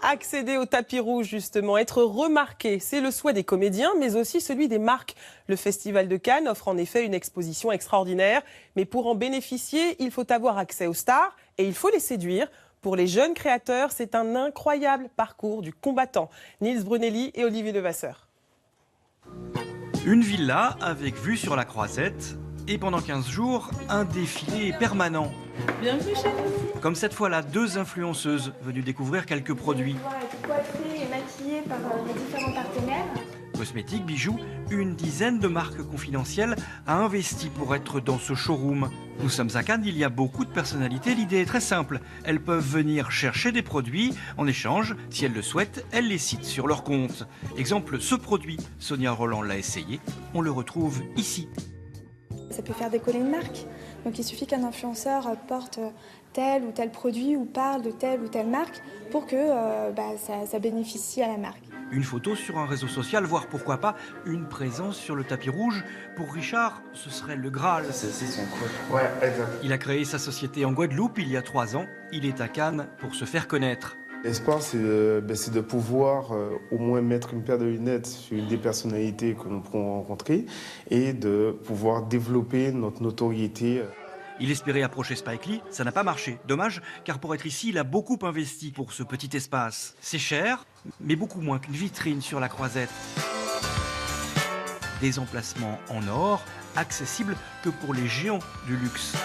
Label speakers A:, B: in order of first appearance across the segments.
A: Accéder au tapis rouge, justement, être remarqué, c'est le souhait des comédiens, mais aussi celui des marques. Le Festival de Cannes offre en effet une exposition extraordinaire, mais pour en bénéficier, il faut avoir accès aux stars et il faut les séduire. Pour les jeunes créateurs, c'est un incroyable parcours du combattant. Nils Brunelli et Olivier Levasseur.
B: Une villa avec vue sur la Croisette et pendant 15 jours, un défilé permanent.
C: Bienvenue chez nous.
B: Comme cette fois-là, 2 influenceuses venues découvrir quelques produits.
C: On va être coiffée et maquillée par les différents partenaires.
B: Cosmétiques, bijoux, une dizaine de marques confidentielles a investi pour être dans ce showroom. Nous sommes à Cannes, il y a beaucoup de personnalités. L'idée est très simple. Elles peuvent venir chercher des produits. En échange, si elles le souhaitent, elles les citent sur leur compte. Exemple, ce produit, Sonia Roland l'a essayé. On le retrouve ici.
D: Ça peut faire décoller une marque. Donc il suffit qu'un influenceur porte tel ou tel produit ou parle de telle ou telle marque pour que ça bénéficie à la marque.
B: Une photo sur un réseau social, voire pourquoi pas une présence sur le tapis rouge. Pour Richard, ce serait le Graal.
E: C'est son code. Ouais, exact.
B: Il a créé sa société en Guadeloupe il y a 3 ans. Il est à Cannes pour se faire connaître.
F: L'espoir, c'est de pouvoir au moins mettre une paire de lunettes sur une des personnalités que nous pourrons rencontrer et de pouvoir développer notre notoriété.
B: Il espérait approcher Spike Lee, ça n'a pas marché. Dommage, car pour être ici, il a beaucoup investi pour ce petit espace. C'est cher, mais beaucoup moins qu'une vitrine sur la Croisette. Des emplacements en or, accessibles que pour les géants du luxe.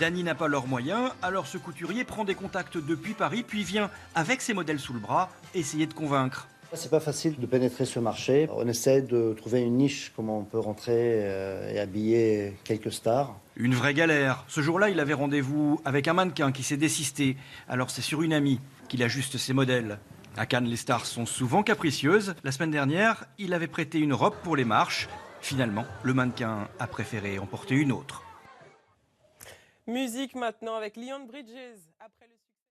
B: Dany n'a pas leurs moyens, alors ce couturier prend des contacts depuis Paris, puis vient, avec ses modèles sous le bras, essayer de convaincre.
G: C'est pas facile de pénétrer ce marché. On essaie de trouver une niche, comment on peut rentrer et habiller quelques stars.
B: Une vraie galère. Ce jour-là, il avait rendez-vous avec un mannequin qui s'est désisté. Alors c'est sur une amie qu'il ajuste ses modèles. À Cannes, les stars sont souvent capricieuses. La semaine dernière, il avait prêté une robe pour les marches. Finalement, le mannequin a préféré en porter une autre.
A: Musique maintenant avec Leon Bridges. Après le...